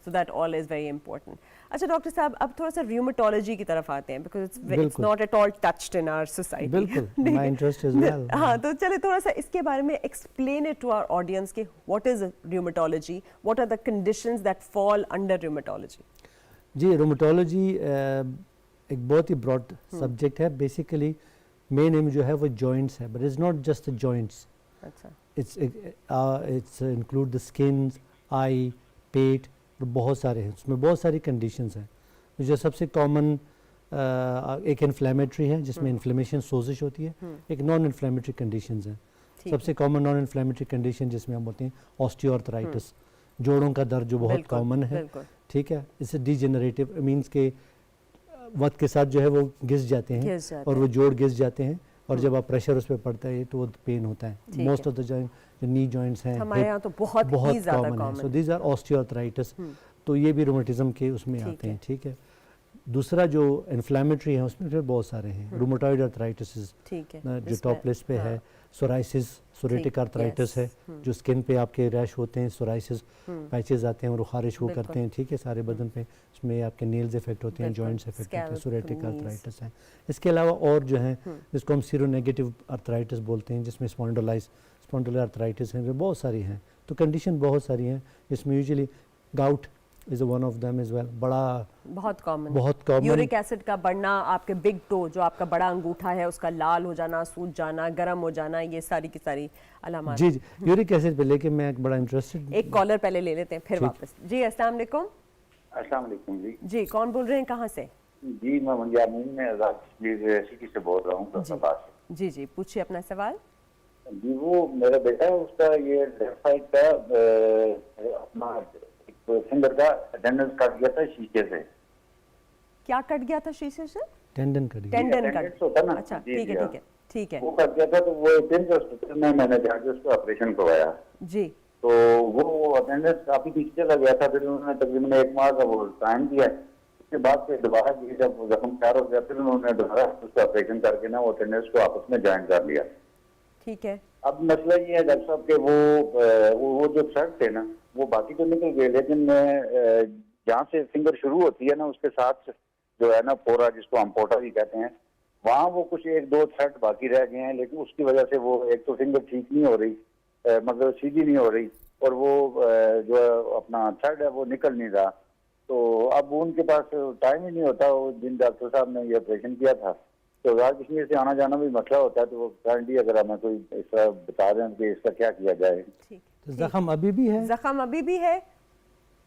So that all is very important. اچھا ڈاکٹر صاحب, اب تھوڑا سا ریومیٹولوجی کی طرف آتے ہیں, because it's not at all touched in our society. بالکل, my interest as well. ہاں, تو چلے تھوڑا سا اس کے بارے میں explain it to our audience کہ what is rheumatology, what are the conditions that fall under rheumatology. G, rheumatology ایک بہت ہی براڈ سبجیکٹ ہے. بیسیکلی مین ایم جو ہے وہ جوائنٹس ہے, but it's not just joints, it's include the skins, eye, پیٹ, اور بہت سارے ہیں. اس میں بہت ساری کنڈیشنز ہیں. جو سب سے کامن ایک انفلیمیٹری ہے جس میں انفلیمیشن, سوزش ہوتی ہے. ایک نان انفلیمیٹری کنڈیشنز ہیں. سب سے کامن نان انفلیمیٹری کنڈیشن جس میں ہم بولتے ہیں آسٹیوآرتھرائٹس, جوڑوں کا درد جو بہت کامن ہے. ٹھیک ہے, اس سے ڈی جنریٹو مینس کہ وقت کے ساتھ جو ہے وہ گھس جاتے ہیں, اور وہ جوڑ گھس جاتے ہیں, اور جب آپ پریشر اس پہ پڑتا ہے تو وہ پین ہوتا ہے. موسٹ آف دا جو نی جوائنٹس ہیں ہمارے یہاں تو بہت کامن ہے. So these are osteoarthritis. تو یہ بھی رومیٹزم کے اس میں آتے ہیں. ٹھیک ہے. دوسرا جو انفلیمیٹری ہے اس میں پھر بہت سارے ہیں. رومیٹوئڈ آرتھرائٹس جو ٹاپ لسٹ پہ ہے, سورائسس, سوریٹک آرتھرائٹس ہے جو اسکن پہ آپ کے ریش ہوتے ہیں, سورائسس پیچز آتے ہیں اور خارش وہ کرتے ہیں. ٹھیک ہے, سارے بدن پہ. اس میں آپ کے نیلز افیکٹ ہوتے ہیں, جوائنٹس افیکٹ ہوتے ہیں, سوریٹک آرتھرائٹس ہیں. اس کے علاوہ اور جو ہیں جس کو ہم سیرو نیگیٹو آرتھرائٹس بولتے ہیں, جس میں اسپونڈولر آرتھرائٹس ہیں, بہت ساری ہیں. تو کنڈیشن بہت ساری ہیں. اس میں usually gout is one of them as well. بہت کامن. یورک ایسڈ کا بڑھنا, آپ کے بگ ٹو جو آپ کا بڑا انگوٹھا ہے اس کا لال ہو جانا, سوج جانا, گرم ہو جانا, یہ ساری کی ساری علامات. جی, یورک ایسڈ پہ لے کے میں بڑا انٹرسٹڈ. ایک کالر پہلے لے لیتے ہیں پھر واپس. جی السلام علیکم. السلام علیکم. جی کون بول رہے ہیں, کہاں سے؟ جی میں منجامین میں سٹی سے بول رہا ہوں. جی پوچھیے اپنا سوال. جی وہ میرا بیٹا ہے, اس کا یہ لیفٹ سائڈ کا اپنا تو فنگر کا اٹینڈنس کٹ گیا تھا شیشے سے. کیا کٹ گیا تھا شیشے سے؟ ٹینڈن کٹ گیا. ٹینڈن Tendons کٹ. ہوتا ہے نا. اچھا جی، ٹھیک ہے جی، ٹھیک ہے ٹھیک ہے. وہ کٹ گیا تھا تو وہ ایمس ہاسپٹل میں نے جا کے اس کا آپریشن کروایا. جی تو وہ اٹینڈنس کافی پیچھے چلا گیا تھا. پھر انہوں نے تقریباً 1 ماہ کا وہ ٹائم دیا. اس کے بعد پھر دوبارہ جب زخم تیار ہو گیا پھر انہوں نے دوبارہ اس کا آپریشن کر کے نا وہ اٹینڈنس کو آپس میں جوائن کر لیا. ٹھیک ہے. اب مسئلہ یہ ہے ڈاکٹر صاحب کہ وہ جو تھریڈ تھے نا وہ باقی تو نکل گئے، لیکن جہاں سے فنگر شروع ہوتی ہے نا اس کے ساتھ جو ہے نا پورا جس کو ہم پوٹا بھی کہتے ہیں وہاں وہ کچھ 1-2 تھریڈ باقی رہ گئے ہیں. لیکن اس کی وجہ سے وہ ایک تو فنگر ٹھیک نہیں ہو رہی، مطلب سیدھی نہیں ہو رہی، اور وہ جو اپنا تھریڈ ہے وہ نکل نہیں رہا. تو اب ان کے پاس ٹائم ہی نہیں ہوتا. وہ جن ڈاکٹر صاحب نے یہ آپریشن کیا تھا تو آزاد کشمیر سے آنا جانا بھی مسئلہ ہوتا ہے. تو وہ کائنڈلی اگر ہمیں کوئی اس طرح بتا دیں کہ اس کا کیا کیا جائے. ٹھیک. زخم ابھی بھی ہے؟ زخم ابھی بھی ہے؟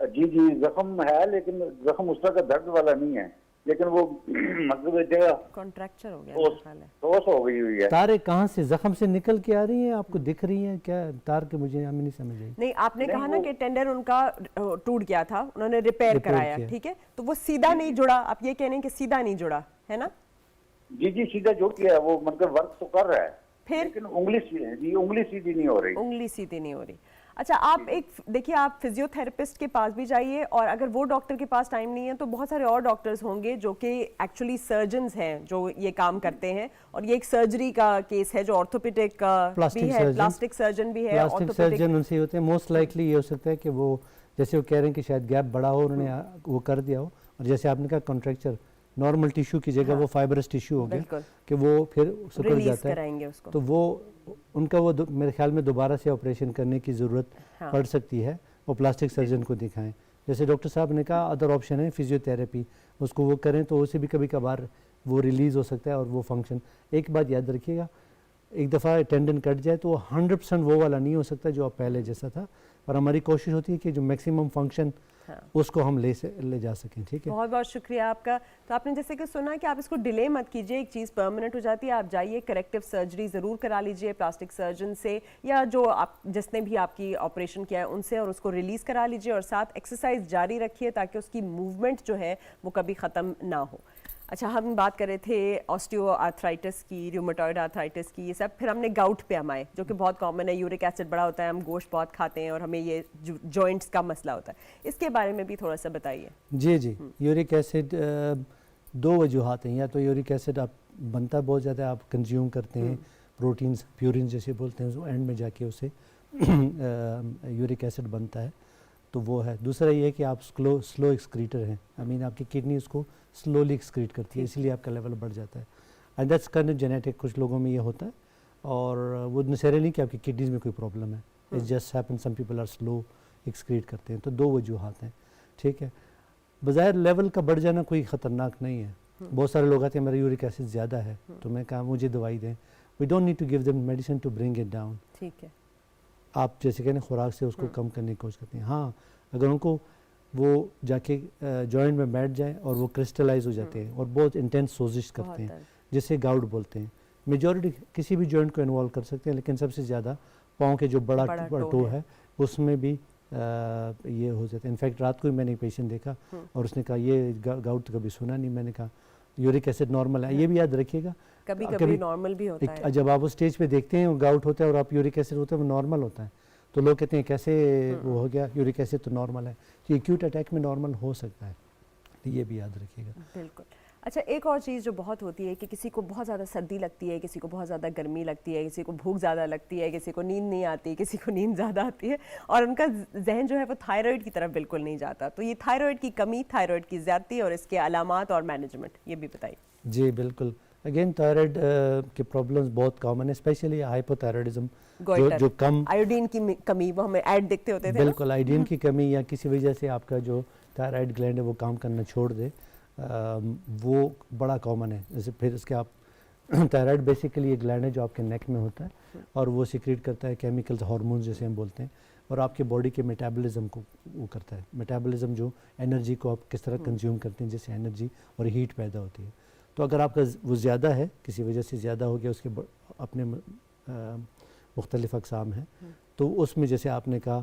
جی جی زخم ہے، لیکن زخم اس طرح کا درد والا نہیں ہے، لیکن وہ مطلب جگہ کانٹریکچر ہو گیا ہے، ٹھوس ہو گئی ہوئی ہے. تاریں کہاں سے زخم سے نکل کے آ رہی ہیں؟ آپ کو دکھ رہی ہیں کیا تار کے؟ مجھے ہمیں نہیں سمجھ آئی. نہیں آپ نے کہا نا کہ ٹینڈن ان کا ٹوٹ گیا تھا، انہوں نے ریپیئر کرایا، ٹھیک ہے، تو وہ سیدھا نہیں جڑا. آپ یہ کہہ رہے ہیں کہ سیدھا نہیں جڑا ہے نا؟ جی جی سیدھا جو کیا ہے وہ مطلب ورک تو کر رہا ہے پھر لیکن انگلی سیدھی نہیں ہو رہی. انگلی سیدھی نہیں ہو رہی. اچھا آپ ایک دیکھیے، آپ فزیو تھراپسٹ کے پاس بھی جائیے، اور اگر وہ ڈاکٹر کے پاس ٹائم نہیں ہے تو بہت سارے اور ڈاکٹرز ہوں گے جو کہ ایکچولی سرجنز ہیں جو یہ کام کرتے ہیں. اور یہ ایک سرجری کا کیس ہے جو آرتھوپیڈک بھی ہے، پلاسٹک سرجن بھی ہے. پلاسٹک سرجن ان سے ہوتے ہیں. موسٹ لائکلی یہ ہو سکتا ہے کہ وہ جیسے وہ کہہ رہے ہیں کہ شاید گیپ بڑا ہو، انہوں نے وہ کر دیا ہو، اور جیسے آپ نے کہا کانٹریکچر نارمل ٹیشو کی جگہ وہ فائبرس ٹیشو ہو گیا کہ وہ پھر سکڑ جاتا ہے. تو وہ ان کا وہ میرے خیال میں دوبارہ سے آپریشن کرنے کی ضرورت پڑ سکتی ہے. وہ پلاسٹک سرجن کو دکھائیں. جیسے ڈاکٹر صاحب نے کہا ادر آپشن ہے فزیو تھراپی، اس کو وہ کریں تو اسے بھی کبھی کبھار وہ ریلیز ہو سکتا ہے اور وہ فنکشن. ایک بات یاد رکھیے گا، ایک دفعہ ٹینڈن کٹ جائے تو وہ 100% وہ والا نہیں ہو سکتا جو اب پہلے جیسا تھا، پر ہماری کوشش ہوتی ہے کہ جو میکسیمم فنکشن اس کو ہم لے جا سکیں. ٹھیک ہے، بہت بہت شکریہ آپ کا. تو آپ نے جیسے کہ سنا کہ آپ اس کو ڈیلے مت کیجئے، ایک چیز پرماننٹ ہو جاتی ہے. آپ جائیے کریکٹیو سرجری ضرور کرا لیجئے پلاسٹک سرجن سے، یا جو آپ جس نے بھی آپ کی آپریشن کیا ہے ان سے، اور اس کو ریلیز کرا لیجئے، اور ساتھ ایکسرسائز جاری رکھیے تاکہ اس کی موومنٹ جو ہے وہ کبھی ختم نہ ہو. اچھا ہم بات کر رہے تھے آسٹیو آرتھرائٹس کی، ریومیٹوئڈ آرتھرائٹس کی، یہ سب. پھر ہم نے گاؤٹ پہ ہم آئے جو کہ بہت کامن ہے. یورک ایسڈ بڑا ہوتا ہے، ہم گوشت بہت کھاتے ہیں اور ہمیں یہ جوائنٹس کا مسئلہ ہوتا ہے. اس کے بارے میں بھی تھوڑا سا بتائیے. جی یورک ایسڈ 2 وجوہات ہیں. یا تو یورک ایسڈ آپ بنتا بہت زیادہ آپ کنزیوم کرتے ہیں، پروٹینز پیورین جیسے بولتے ہیں، اینڈ میں جا کے اسے یورک ایسڈ بنتا ہے تو وہ ہے. دوسرا یہ ہے کہ آپ سلو ایکسکریٹر ہیں، آپ کی کڈنی اس کو سلولی ایکسکریٹ کرتی ہے، اس لیے آپ کا لیول بڑھ جاتا ہے. And that's kind of genetic, کچھ لوگوں میں یہ ہوتا ہے، اور وہ نیسیسریلی کہ آپ کی کڈنیز میں کوئی پرابلم ہے. It's just happen some people are slow excrete کرتے ہیں. تو 2 وجوہات ہیں. ٹھیک ہے، بظاہر لیول کا بڑھ جانا کوئی خطرناک نہیں ہے. بہت سارے لوگ آتے ہیں میرا یورک ایسڈ زیادہ ہے تو میں کہا مجھے دوائی دیں. We don't need to give them medicine to bring it down. ٹھیک ہے، آپ جیسے کہنے خوراک سے اس کو کم کرنے کی کوشش کرتے ہیں. ہاں اگر ان کو وہ جا کے جوائنٹ میں بیٹھ جائیں اور وہ کرسٹلائز ہو جاتے ہیں اور بہت انٹینس سوزش کرتے ہیں جسے گاؤٹ بولتے ہیں. میجورٹی کسی بھی جوائنٹ کو انوالو کر سکتے ہیں، لیکن سب سے زیادہ پاؤں کے جو بڑا ٹو ہے اس میں بھی یہ ہو جاتا ہے. انفیکٹ رات کو ہی میں نے ایک پیشنٹ دیکھا اور اس نے کہا یہ گاؤٹ تو کبھی سنا نہیں. میں نے کہا یورک ایسڈ نارمل ہے. یہ بھی یاد رکھیے گا کبھی نارمل بھی ہوتا ہے. جب آپ اسٹیج پہ دیکھتے ہیں گاؤٹ ہوتا ہے اور آپ یورک ایسڈ ہوتا ہے وہ نارمل ہوتا ہے تو لوگ کہتے ہیں کیسے وہ ہو گیا، یورک ایسڈ تو نارمل ہے. تو ایکیوٹ اٹیک میں نارمل ہو سکتا ہے، یہ بھی یاد رکھیے گا. بالکل. اچھا ایک اور چیز جو بہت ہوتی ہے کہ کسی کو بہت زیادہ سردی لگتی ہے، کسی کو بہت زیادہ گرمی لگتی ہے، کسی کو بھوک زیادہ لگتی ہے، کسی کو نیند نہیں آتی، کسی کو نیند زیادہ آتی ہے، اور ان کا ذہن جو ہے وہ تھائرائڈ کی طرف بالکل نہیں جاتا. تو یہ تھائرائڈ کی کمی، تھائرائڈ کی زیادتی اور اس کے علامات اور مینجمنٹ، یہ بھی بتائیے. جی بالکل. اگین تھائرائڈ کے پرابلمز بہت کامن ہے، اسپیشلی ہائپو تھائرائڈزم جو کم آیوڈین کی کمی، وہ ہمیں ایڈ دیکھتے ہوتے تھے. بالکل آیوڈین کی کمی یا کسی وجہ سے آپ کا جو تھائرائڈ گلینڈ ہے وہ کام کرنا چھوڑ دے، وہ بڑا کامن ہے. جیسے پھر اس کے آپ تھائرائڈ بیسیکلی ایک گلینڈ ہے جو آپ کے نیک میں ہوتا ہے اور وہ سیکریٹ کرتا ہے کیمیکلز، ہارمونز جیسے ہم بولتے ہیں، اور آپ کے باڈی کے میٹابولزم کو وہ کرتا ہے. میٹابولزم جو انرجی کو آپ کس طرح کنزیوم کرتے ہیں، جس سے انرجی اور ہیٹ پیدا ہوتی ہے. تو اگر آپ کا وہ زیادہ ہے، کسی وجہ سے زیادہ ہو گیا، اس کے اپنے مختلف اقسام ہیں، تو اس میں جیسے آپ نے کہا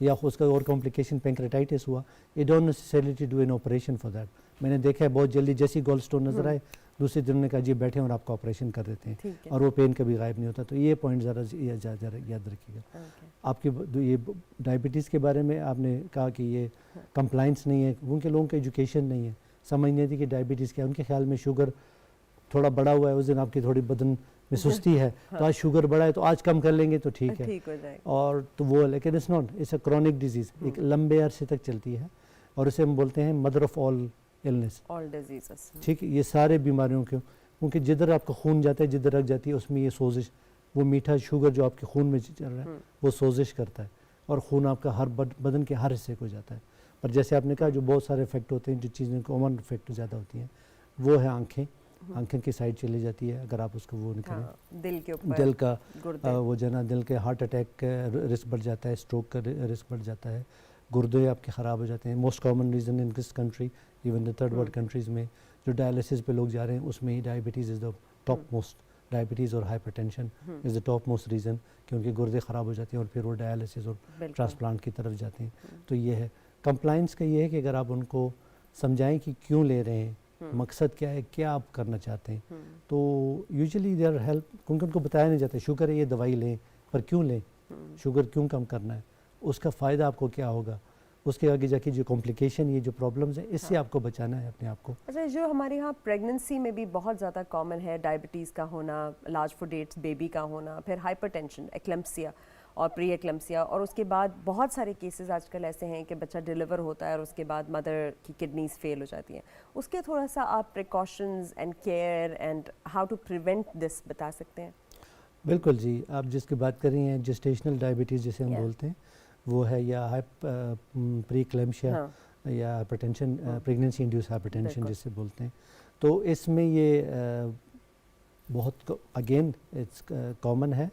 یا اس کا اور کمپلیکیشن پینکریٹائٹس ہوا, you don't necessarily do an operation for that. میں نے دیکھا ہے بہت جلدی جیسی گول اسٹون نظر آئے دوسرے دن نے کہا جی بیٹھے اور آپ کا آپریشن کر دیتے ہیں, اور وہ پین کبھی غائب نہیں ہوتا. تو یہ پوائنٹ ذرا یاد رکھیے گا. آپ کی یہ ڈائبٹیز کے بارے میں آپ نے کہا کہ یہ کمپلائنس نہیں ہے, کیونکہ لوگوں کی ایجوکیشن نہیں ہے, سمجھ نہیں تھی کہ ڈائبٹیز کیا. ان کے خیال میں شوگر تھوڑا بڑا ہوا ہے, اس دن آپ کی تھوڑی بدن میں سستی ہے تو آج شوگر بڑا ہے تو آج کم کر لیں گے تو ٹھیک ہے, اور تو وہ لیکن it's not, it's a chronic disease, ایک لمبے عرصے تک چلتی ہے, اور اسے ہم بولتے ہیں mother of all illness, all diseases. ٹھیک ہے. یہ سارے بیماریوں کے, کیونکہ جدھر آپ کا خون جاتا ہے جدھر رکھ جاتی ہے اس میں یہ سوزش, وہ میٹھا شوگر جو آپ کے خون میں چل رہا ہے وہ سوزش کرتا ہے, اور خون آپ کا ہر بدن کے ہر حصے کو جاتا ہے. پر جیسے آپ نے کہا جو بہت سارے افیکٹ ہوتے ہیں, جو چیزیں کامن افیکٹ زیادہ ہوتی ہیں وہ ہے آنکھیں, آنکھیں کی سائڈ چلی جاتی ہے اگر آپ اس کو وہ نہیں کریں. دل کے اوپر, دل کا وہ جو ہے نا, دل کے ہارٹ اٹیک کا رسک بڑھ جاتا ہے, اسٹروک کا رسک بڑھ جاتا ہے, گردے آپ کے خراب ہو جاتے ہیں. Most common reason in this country, even the third world countries میں جو ڈائلسس پہ لوگ جا رہے ہیں اس میں ہی diabetes is the top most, diabetes اور hypertension is the top most reason, کیونکہ گردے خراب ہو جاتے ہیں اور پھر وہ ڈائلسس اور ٹرانسپلانٹ کی طرف جاتے ہیں. تو یہ ہے کمپلائنس کا, یہ ہے کہ اگر آپ ان کو سمجھائیں کہ کیوں لے رہے ہیں, مقصد کیا ہے, کیا آپ کرنا چاہتے ہیں, تو یوزلی دے آر ہیلپ, کیونکہ ان کو بتایا نہیں جاتا شوگر ہے یہ دوائی لیں, پر کیوں لیں, شوگر کیوں کم کرنا ہے, اس کا فائدہ آپ کو کیا ہوگا, اس کے آگے جا کے جو کمپلیکیشن, یہ جو پرابلمز ہیں اس سے آپ کو بچانا ہے اپنے آپ کو. اچھا, جو ہمارے یہاں پریگننسی میں بھی بہت زیادہ کامن ہے, ڈائبٹیز کا ہونا, لارج فور ڈیٹس بیبی کا ہونا, پھر ہائپر ٹینشن, ایکلمپسیا اور پری ایکلمپسیا, اور اس کے بعد بہت سارے کیسز آج کل ایسے ہیں کہ بچہ ڈیلیور ہوتا ہے اور اس کے بعد مدر کی کڈنیز فیل ہو جاتی ہیں. اس کے تھوڑا سا آپ precautions and care and how to prevent this بتا سکتے ہیں؟ بالکل جی, آپ جس کی بات کر رہی ہیں جسٹیشنل ڈائبٹیز جسے ہم بولتے ہیں, وہ ہے یا پری ایکلیمپشیا یا hyper tension, pregnancy induce hyper tension جسے بولتے ہیں. تو اس میں یہ بہت اگین اٹس کامن ہے,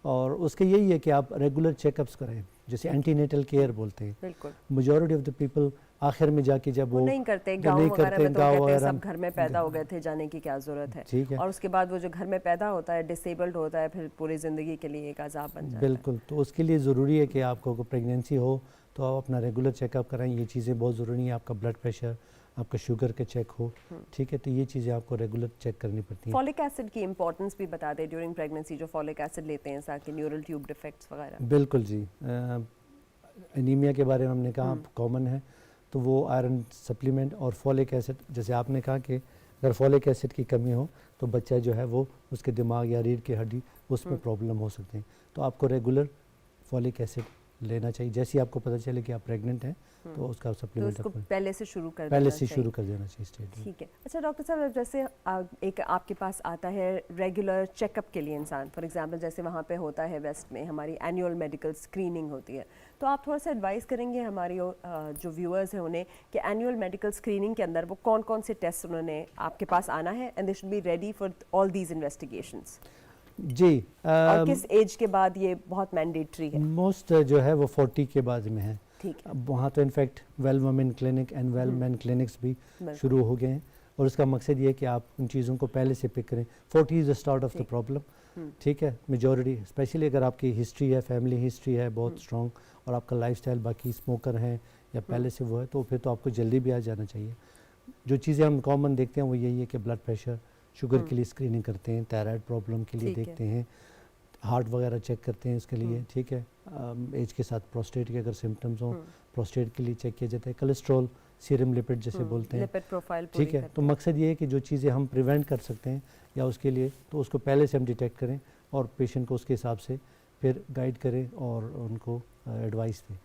اور اس کے یہی ہے کہ آپ ریگولر چیک اپس کریں, جیسے اینٹی نیٹل کیئر بولتے ہیں. میجورٹی آف دا پیپل آخر میں جا کے جب وہ نہیں کرتے, گاؤں وغیرہ میں تو کہتے ہیں سب گھر میں پیدا ہو گئے تھے, جانے کی کیا ضرورت ہے, اور اس کے بعد وہ جو گھر میں پیدا ہوتا ہے ڈسیبلڈ ہوتا ہے, پھر پوری زندگی کے لیے ایک عذاب بن جاتا ہے. بالکل, تو اس کے لیے ضروری ہے کہ آپ کو پریگنینسی ہو تو آپ اپنا ریگولر چیک اپ کرائیں. یہ چیزیں بہت ضروری ہیں, آپ کا بلڈ پریشر, آپ کا شوگر کا چیک ہو, ٹھیک ہے, تو یہ چیزیں آپ کو ریگولر چیک کرنی پڑتی ہیں. فولک ایسڈ کی امپورٹنس بھی بتا دیں ڈیورنگ پریگننسی, جو فولک ایسڈ لیتے ہیں تاکہ نیورل ٹیوب ڈیفیکٹس وغیرہ. بالکل جی, انیمیا کے بارے میں ہم نے کہا کامن ہے, تو وہ آئرن سپلیمنٹ اور فولک ایسڈ, جیسے آپ نے کہا کہ اگر فولک ایسڈ کی کمی ہو تو بچہ جو ہے وہ اس کے دماغ یا ریڑھ کی ہڈی اس میں پرابلم ہو سکتے ہیں. تو آپ کو ریگولر فولک ایسڈ لینا چاہیے. جیسے آپ کو پتہ چلے کہ آپ پریگننٹ ہیں تو اس کا سپلیمنٹ پہلے سے شروع کر دینا چاہیے. ٹھیک ہے. اچھا ڈاکٹر صاحب, جیسے ایک آپ کے پاس آتا ہے ریگولر چیک اپ کے لیے انسان, فار ایگزامپل جیسے وہاں پہ ہوتا ہے ویسٹ میں ہماری اینیول میڈیکل اسکریننگ ہوتی ہے, تو آپ تھوڑا سا ایڈوائز کریں گے ہماری جو ویورز ہیں انہیں کہ اینیول میڈیکل اسکریننگ کے اندر وہ کون کون سے ٹیسٹ انہوں نے آپ کے پاس آنا ہے, and they should be ready for all these investigations. جی, اور کس ایج کے بعد یہ بہت مینڈیٹری ہے؟ موسٹ جو ہے وہ 40 کے بعد میں ہے. وہاں تو in fact well women clinic and well men clinics بھی شروع ہو گئے ہیں, اور اس کا مقصد یہ ہے کہ آپ ان چیزوں کو پہلے سے پک کریں. 40 is the start of the problem, ٹھیک ہے. میجورٹی اسپیشلی اگر آپ کی ہسٹری ہے, فیملی ہسٹری ہے بہت اسٹرانگ, اور آپ کا لائف اسٹائل باقی اسموکر ہیں یا پہلے سے وہ ہے, تو پھر تو آپ کو جلدی بھی آ جانا چاہیے. جو چیزیں ہم کامن دیکھتے ہیں وہ یہی ہے کہ بلڈ پریشر, شوگر کے لیے اسکریننگ کرتے ہیں, تھائرائڈ پرابلم کے لیے دیکھتے ہیں, ہارٹ وغیرہ چیک کرتے ہیں اس کے لیے, ٹھیک ہے. ایج کے ساتھ پروسٹیٹ کے اگر سمٹمز ہوں پروسٹیٹ کے لیے چیک کیا جاتا ہے. کولیسٹرول, سیرم لپڈ جیسے بولتے ہیں, ٹھیک ہے. تو مقصد یہ ہے کہ جو چیزیں ہم پریونٹ کر سکتے ہیں یا اس کے لیے, تو اس کو پہلے سے ہم ڈیٹیکٹ کریں اور پیشنٹ کو اس کے حساب سے پھر گائیڈ کریں اور ان کو ایڈوائس دیں.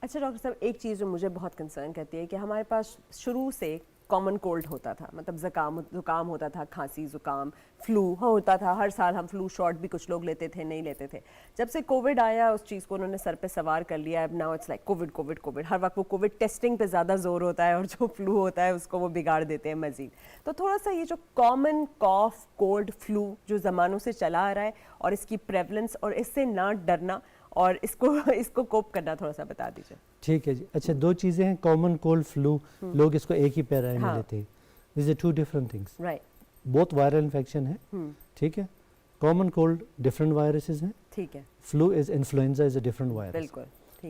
اچھا ڈاکٹر صاحب, ایک چیز جو مجھے بہت کنسرن کرتی ہے کہ ہمارے پاس شروع سے کامن کولڈ ہوتا تھا, مطلب زکام ہوتا تھا, کھانسی, زکام, فلو ہوتا تھا. ہر سال ہم فلو شاٹ بھی کچھ لوگ لیتے تھے, نہیں لیتے تھے. جب سے کووڈ آیا اس چیز کو انہوں نے سر پہ سوار کر لیا. اب ناؤ اٹس لائک کووڈ. ہر وقت وہ کووڈ ٹیسٹنگ پہ زیادہ زور ہوتا ہے, اور جو فلو ہوتا ہے اس کو وہ بگاڑ دیتے ہیں مزید. تو تھوڑا سا یہ جو کامن کاف, کولڈ, فلو جو زمانوں سے چلا آ رہا ہے, اور اس کی پریولنس اور اس سے نہ ڈرنا اور اس کو کوپ کرنا, تھوڑا سا بتا دیجیے. ٹھیک ہے جی. اچھا, دو چیزیں ہیں, کامن کولڈ, فلو, لوگ اس کو ایک ہی پیرائے میں لیتے ہیں. These are two different things. Right. Both viral infection ہے, ٹھیک ہے. Common cold different viruses ہیں, ٹھیک ہے. Flu is influenza is a different virus. بالکل.